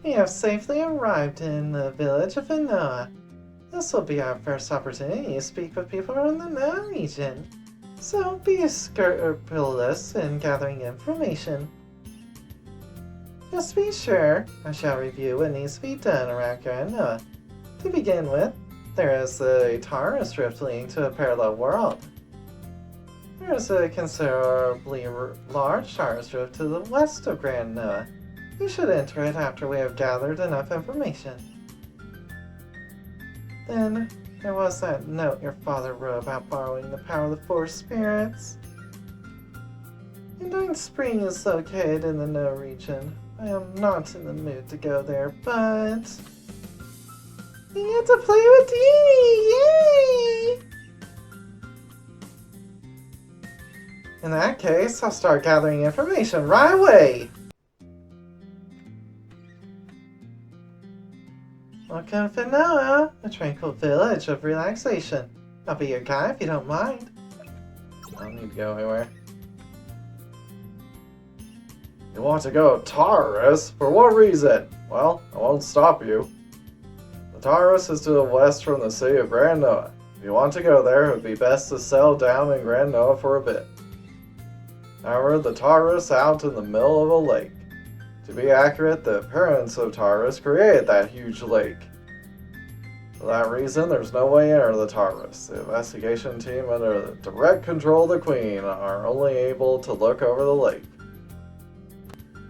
We have safely arrived in the village of Finoa. This will be our first opportunity to speak with people from the Anoa region. So be scrupulous in gathering information. Just be sure, I shall review what needs to be done around Anoa. To begin with, there is a Taurus rift leading to a parallel world. There is a considerably large Taurus rift to the west of Anoa. We should enter it after we have gathered enough information. Then, there was that note your father wrote about borrowing the power of the four spirits. Undying Spring is located in the Anoa region. I am not in the mood to go there, but we get to play with Dee! Yay! In that case, I'll start gathering information right away! Welcome to Finoa, a tranquil village of relaxation. I'll be your guide if you don't mind. I don't need to go anywhere. You want to go to Taurus? For what reason? Well, I won't stop you. The Taurus is to the west from the city of Anoa. If you want to go there, it would be best to settle down in Anoa for a bit. However, the Taurus is out in the middle of a lake. To be accurate, the appearance of Taurus created that huge lake. For that reason, there's no way into the Taurus. The investigation team under the direct control of the Queen are only able to look over the lake.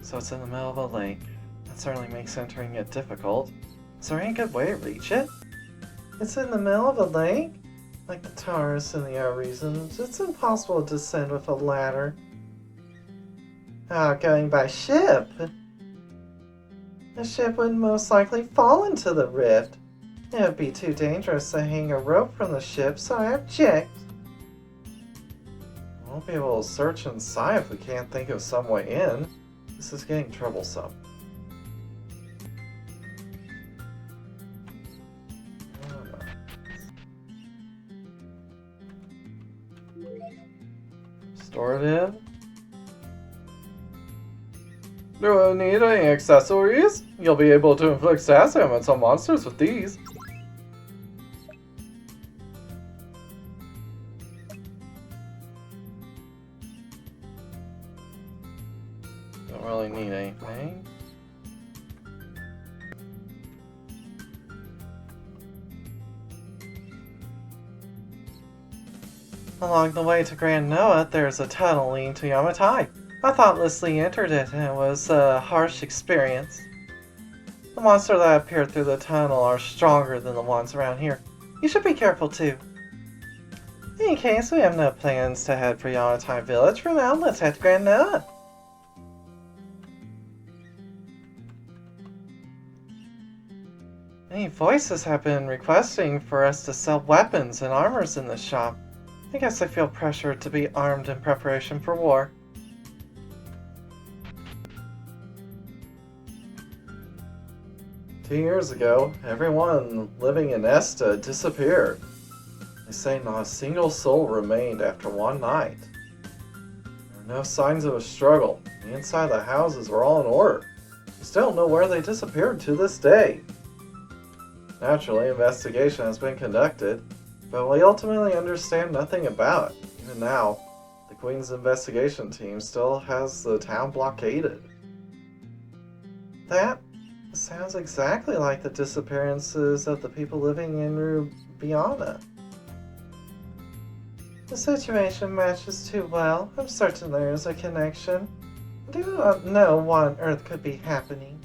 So it's in the middle of a lake. That certainly makes entering it difficult. Is there any good way to reach it? It's in the middle of a lake? Like the Taurus in the other regions, it's impossible to descend with a ladder. Going by ship. The ship would most likely fall into the rift. It would be too dangerous to hang a rope from the ship, so I object. We won't be able to search inside if we can't think of some way in. This is getting troublesome. Restorative. Do you need any accessories? You'll be able to inflict stats damage on monsters with these. Don't really need anything. Along the way to Anoa, there's a tunnel leading to Yamatai. I thoughtlessly entered it, and it was a harsh experience. The monsters that appear through the tunnel are stronger than the ones around here. You should be careful too. In any case, we have no plans to head for Yamatai Village. For now, let's head to Anoa. Many voices have been requesting for us to sell weapons and armors in this shop. I guess I feel pressured to be armed in preparation for war. 2 years ago, everyone living in Esta disappeared. They say not a single soul remained after one night. There are no signs of a struggle. The inside of the houses were all in order. We still don't know where they disappeared to this day. Naturally, investigation has been conducted, but we ultimately understand nothing about it. Even now, the Queen's investigation team still has the town blockaded. That sounds exactly like the disappearances of the people living in Rubiana. The situation matches too well. I'm certain there is a connection. I do not know what on earth could be happening.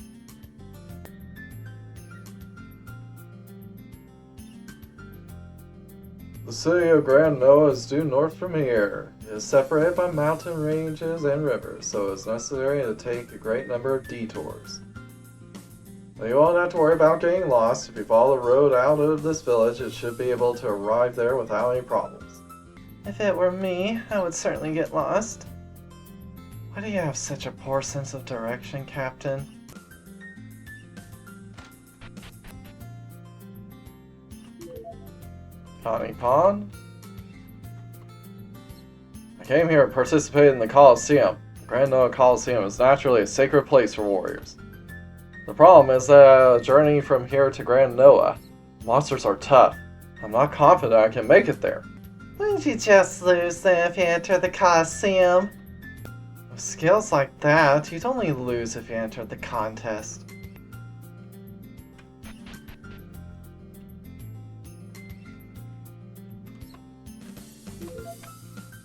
The city of Anoa is due north from here. It is separated by mountain ranges and rivers, so it is necessary to take a great number of detours. But you won't have to worry about getting lost. If you follow the road out of this village, it should be able to arrive there without any problems. If it were me, I would certainly get lost. Why do you have such a poor sense of direction, Captain? Connie Pond? I came here to participate in the Coliseum. The Anoa Coliseum is naturally a sacred place for warriors. The problem is the journey from here to Grand Noah. Monsters are tough. I'm not confident I can make it there. Wouldn't you just lose then if you enter the Coliseum? With skills like that, you'd only lose if you entered the contest.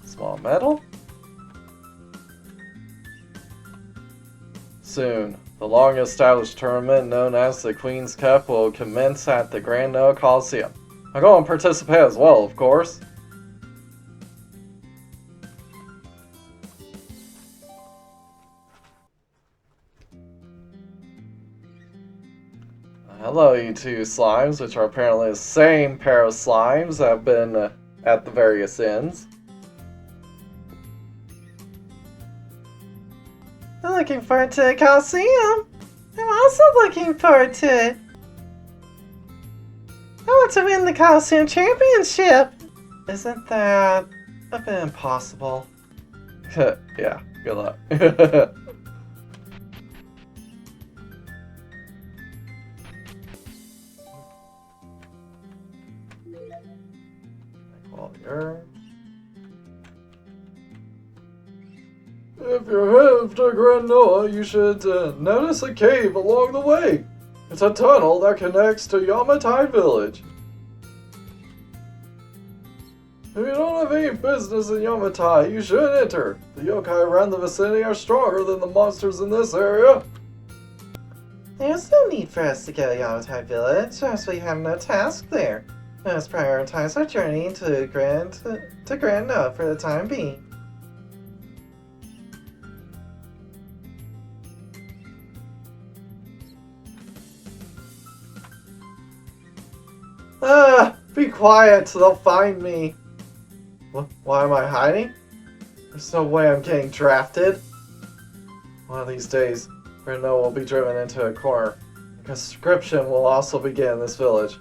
Small medal? Soon, the long-established tournament known as the Queen's Cup will commence at the Grand Noah Coliseum. I'll go and participate as well, of course. Hello, you two slimes, which are apparently the same pair of slimes that have been at the various ends. I'm looking forward to the Coliseum. I'm also looking forward to it. I want to win the Coliseum Championship. Isn't that a bit impossible? Yeah, good luck. If you're headed to Grand Noah, you should notice a cave along the way. It's a tunnel that connects to Yamatai village. If you don't have any business in Yamatai, you shouldn't enter. The yokai around the vicinity are stronger than the monsters in this area. There's no need for us to go to Yamatai Village, as we have no task there. Let's prioritize our journey to Grand Noah for the time being. Be quiet, they'll find me. Why am I hiding? There's no way I'm getting drafted. One of these days, Renault will be driven into a corner. Conscription will also begin in this village.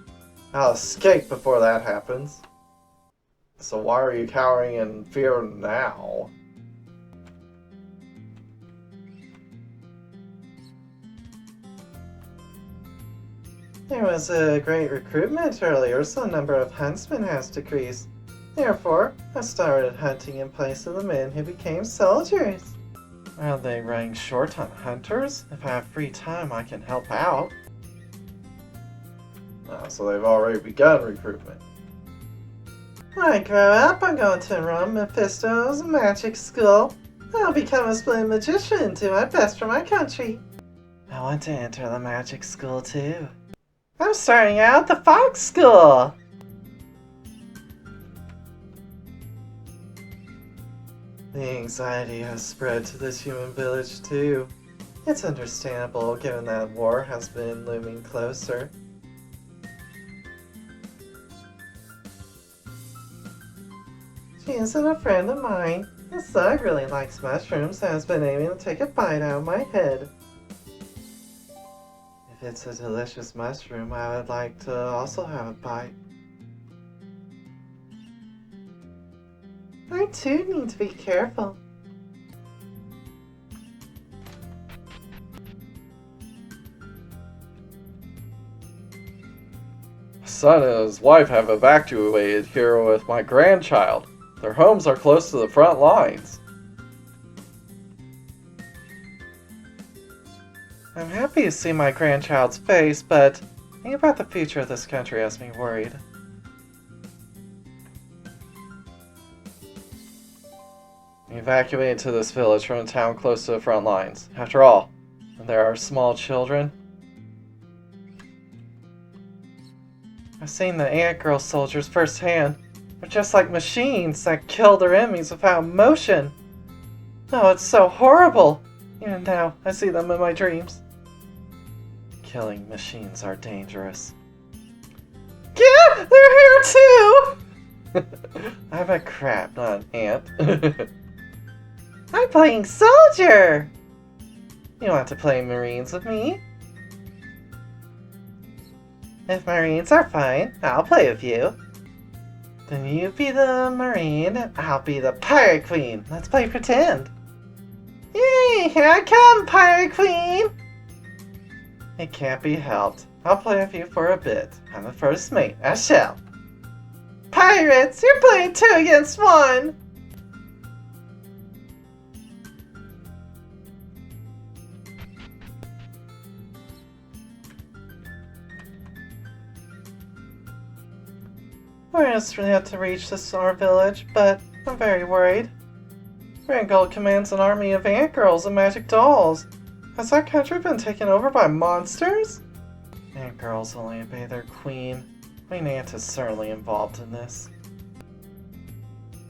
I'll escape before that happens. So why are you cowering in fear now? There was a great recruitment earlier, so the number of huntsmen has decreased. Therefore, I started hunting in place of the men who became soldiers. Are they running short on hunters? If I have free time, I can help out. So they've already begun recruitment. When I grow up, I'm going to enroll Mephisto's magic school. I'll become a splendid magician and do my best for my country. I want to enter the magic school too. I'm starting out the Fox School! The anxiety has spread to this human village too. It's understandable given that war has been looming closer. She isn't a friend of mine. This dog really likes mushrooms and has been aiming to take a bite out of my head. If it's a delicious mushroom, I would like to also have a bite. I too need to be careful. My son and his wife have evacuated here with my grandchild. Their homes are close to the front lines. I'm happy to see my grandchild's face, but thinking about the future of this country has me worried. We evacuated to this village from a town close to the front lines. After all, when there are small children. I've seen the Ant Girl soldiers firsthand. They're just like machines that kill their enemies without emotion. Oh, it's so horrible. Even now, I see them in my dreams. Killing machines are dangerous. Yeah, they're here too! I'm a crab, not an ant. I'm playing soldier! You want to play Marines with me? If Marines are fine, I'll play with you. Then you be the Marine, and I'll be the Pirate Queen. Let's play pretend. Yay, here I come, Pirate Queen! It can't be helped. I'll play with you for a bit. I'm the first mate. I shall. Pirates, you're playing 2 against 1! We're just yet to reach the Star Village, but I'm very worried. Randgold commands an army of ant girls and magic dolls. Has that country been taken over by monsters? Ant girls only obey their queen. Queen Ant is certainly involved in this.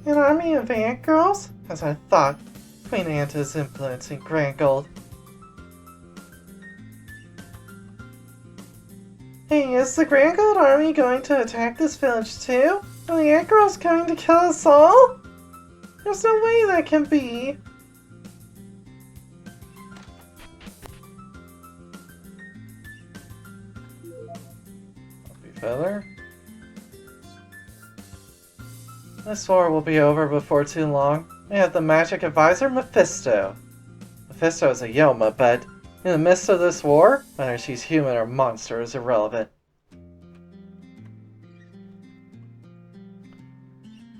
An army of ant girls? As I thought, Queen Ant is influencing Randgold. Hey, is the Randgold army going to attack this village too? Are the ant girls coming to kill us all? There's no way that can be. Feather. This war will be over before too long. We have the magic advisor Mephisto. Mephisto is a Yoma, but in the midst of this war, whether she's human or monster is irrelevant.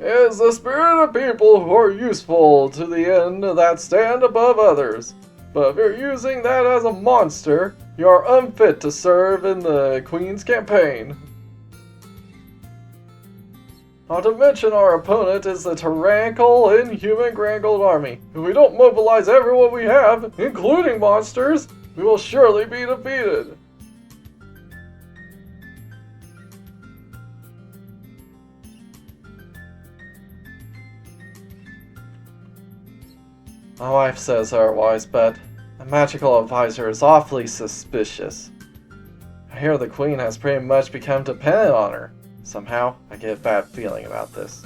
It is the spirit of people who are useful to the end that stand above others. But if you're using that as a monster, you are unfit to serve in the Queen's campaign. Not to mention our opponent is the tyrannical, inhuman Randgold army. If we don't mobilize everyone we have, including monsters, we will surely be defeated. My wife says otherwise, but a magical advisor is awfully suspicious. I hear the Queen has pretty much become dependent on her. Somehow, I get a bad feeling about this.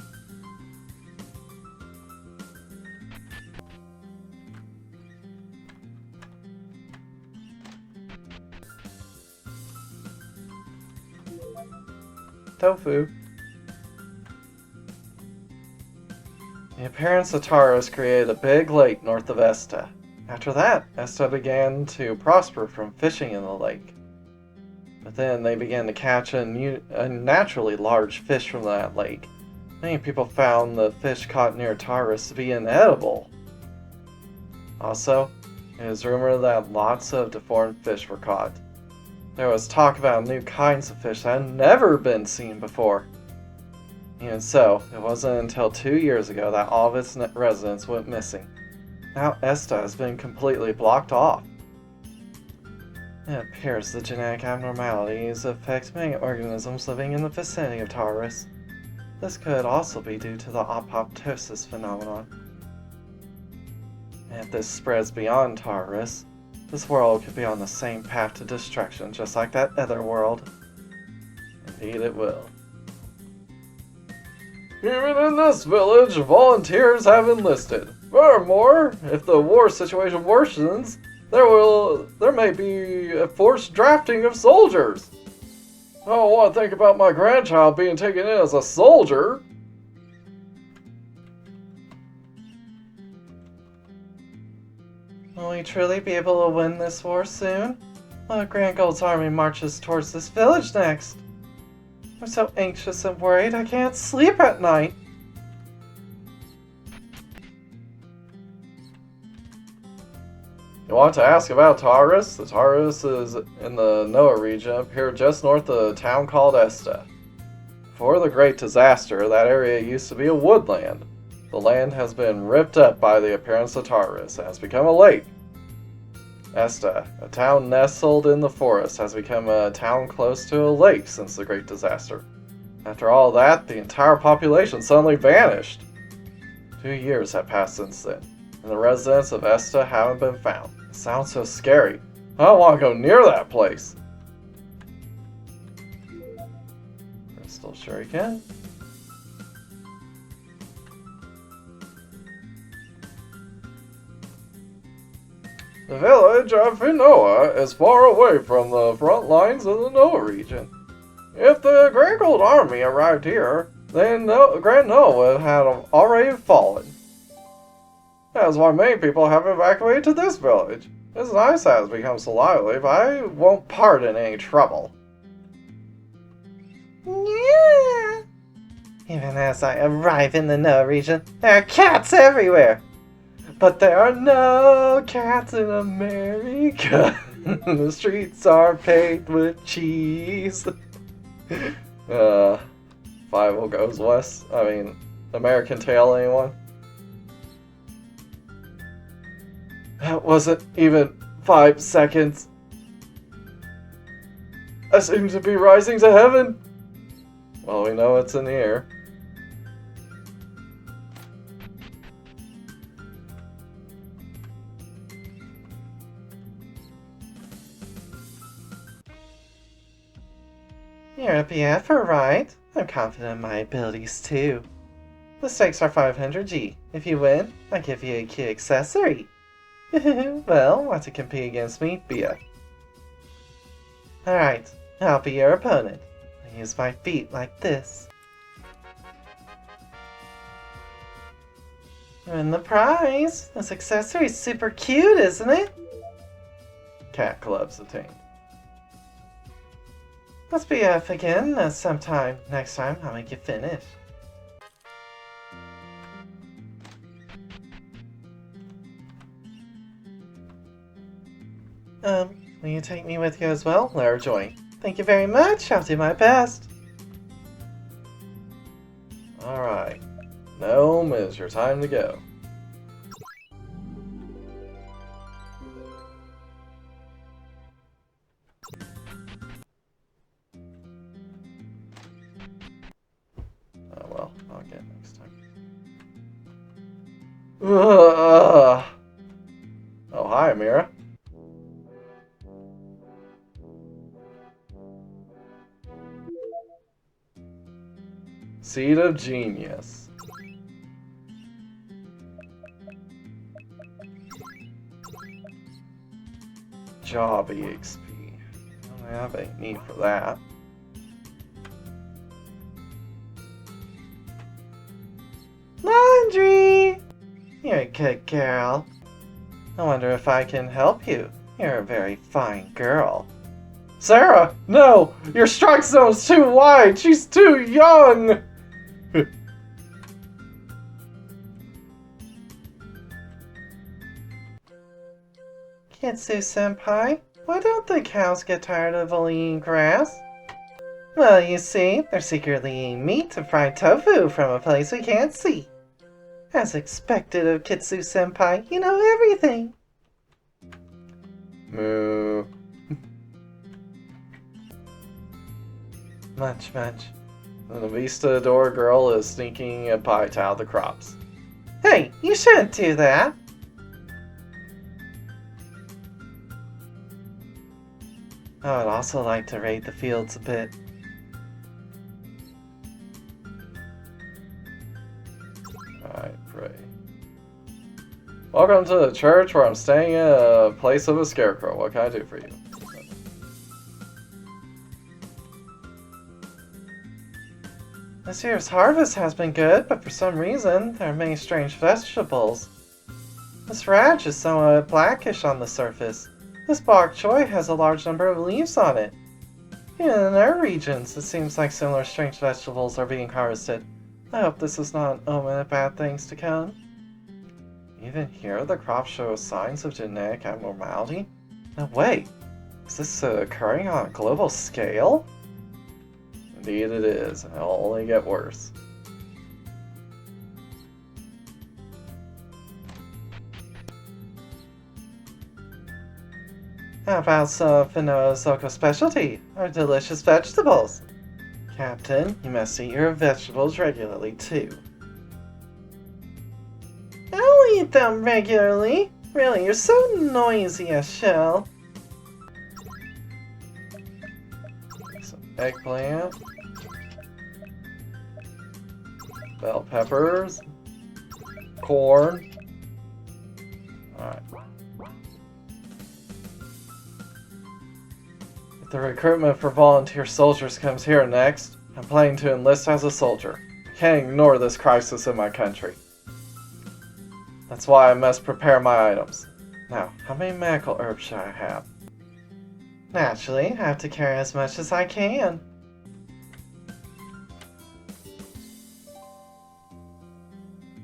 Tofu. The appearance of Taurus created a big lake north of Esta. After that, Esta began to prosper from fishing in the lake. But then they began to catch unnaturally large fish from that lake. Many people found the fish caught near Taurus to be inedible. Also, it is rumored that lots of deformed fish were caught. There was talk about new kinds of fish that had never been seen before. Even so, it wasn't until 2 years ago that all of its residents went missing. Now Esta has been completely blocked off. It appears the genetic abnormalities affect many organisms living in the vicinity of Taurus. This could also be due to the apoptosis phenomenon. And if this spreads beyond Taurus, this world could be on the same path to destruction, just like that other world. Indeed it will. Even in this village, volunteers have enlisted. Furthermore, if the war situation worsens, there may be a forced drafting of soldiers. I don't want to think about my grandchild being taken in as a soldier. Will we truly be able to win this war soon? While Randgold's army marches towards this village next? I'm so anxious and worried I can't sleep at night. You want to ask about Taurus? The Taurus is in the Anoa region up here just north of a town called Esta. Before the Great Disaster, that area used to be a woodland. The land has been ripped up by the appearance of Taurus and has become a lake. Esta, a town nestled in the forest, has become a town close to a lake since the Great Disaster. After all that, the entire population suddenly vanished. 2 years have passed since then, and the residents of Esta haven't been found. It sounds so scary. I don't want to go near that place. Crystal Shuriken. The village of Finoa is far away from the front lines of the Anoa region. If the Randgold army arrived here, then Grand Anoa had already fallen. That is why many people have evacuated to this village. His eyesight has become so lively, but I won't pardon any trouble. Yeah. Even as I arrive in the Noa region, there are cats everywhere. But there are no cats in America. The streets are paved with cheese. Five goes west. I mean, American Tail, anyone? That wasn't even 5 seconds. I seem to be rising to heaven. Well, we know it's in the air. You're a BFer, right? I'm confident in my abilities too. The stakes are 500G. If you win, I give you a cute accessory. Well, want to compete against me? BF. Alright, I'll be your opponent. I use my feet like this. You win the prize! This accessory's super cute, isn't it? Cat clubs attained. Let's BF again sometime. Next time, I'll make you finish. Will you take me with you as well? Let her join. Thank you very much. I'll do my best. Alright. Gnome, it's your time to go. Oh well, I'll get it next time. Oh, hi, Mira. Seed of Genius. Job EXP. I don't have any need for that. Laundry! You're a good girl. I wonder if I can help you. You're a very fine girl. Sarah! No! Your strike zone's too wide! She's too young! Kitsu-senpai, why don't the cows get tired of only eating grass? Well, you see, they're secretly eating meat and fried tofu from a place we can't see. As expected of Kitsu-senpai, you know everything. Moo. Munch, munch. The Vistador girl is sneaking a pie to out the crops. Hey, you shouldn't do that. I would also like to raid the fields a bit. Alright, pray. Welcome to the church where I'm staying in a place of a scarecrow. What can I do for you? This year's harvest has been good, but for some reason, there are many strange vegetables. This radish is somewhat blackish on the surface. This bok choy has a large number of leaves on it. Even in our regions, it seems like similar strange vegetables are being harvested. I hope this is not an omen of bad things to come. Even here, the crops show signs of genetic abnormality? No, wait. Is this occurring on a global scale? Indeed it is, and it'll only get worse. How about some Finoa's local specialty, our delicious vegetables? Captain, you must eat your vegetables regularly too. I'll eat them regularly. Really, you're so noisy, Ashell. Some eggplant. Bell peppers. Corn. Alright. If the recruitment for volunteer soldiers comes here next, I'm planning to enlist as a soldier. I can't ignore this crisis in my country. That's why I must prepare my items. Now, how many medical herbs should I have? Naturally, I have to carry as much as I can.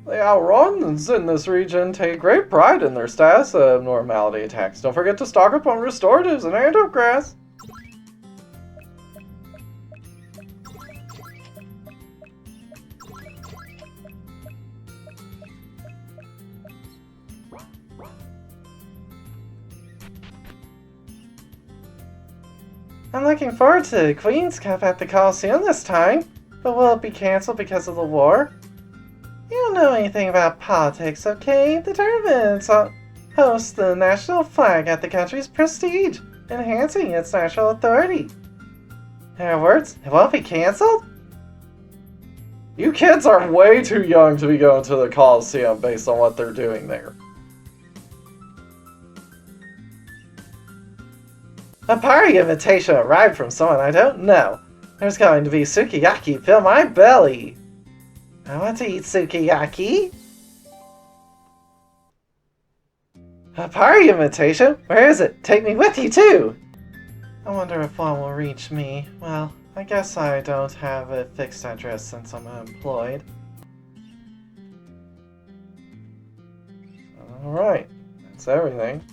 The Aurons in this region take great pride in their status of abnormality attacks. Don't forget to stock up on restoratives and antidote grass. I'm looking forward to Queen's Cup at the Coliseum this time, but will it be cancelled because of the war? You don't know anything about politics, okay? The tournament hosts the national flag at the country's prestige, enhancing its national authority. In other words, it won't be cancelled? You kids are way too young to be going to the Coliseum based on what they're doing there. A party invitation arrived from someone I don't know. There's going to be sukiyaki fill my belly. I want to eat sukiyaki. A party invitation? Where is it? Take me with you too! I wonder if one will reach me. Well, I guess I don't have a fixed address since I'm unemployed. Alright, that's everything.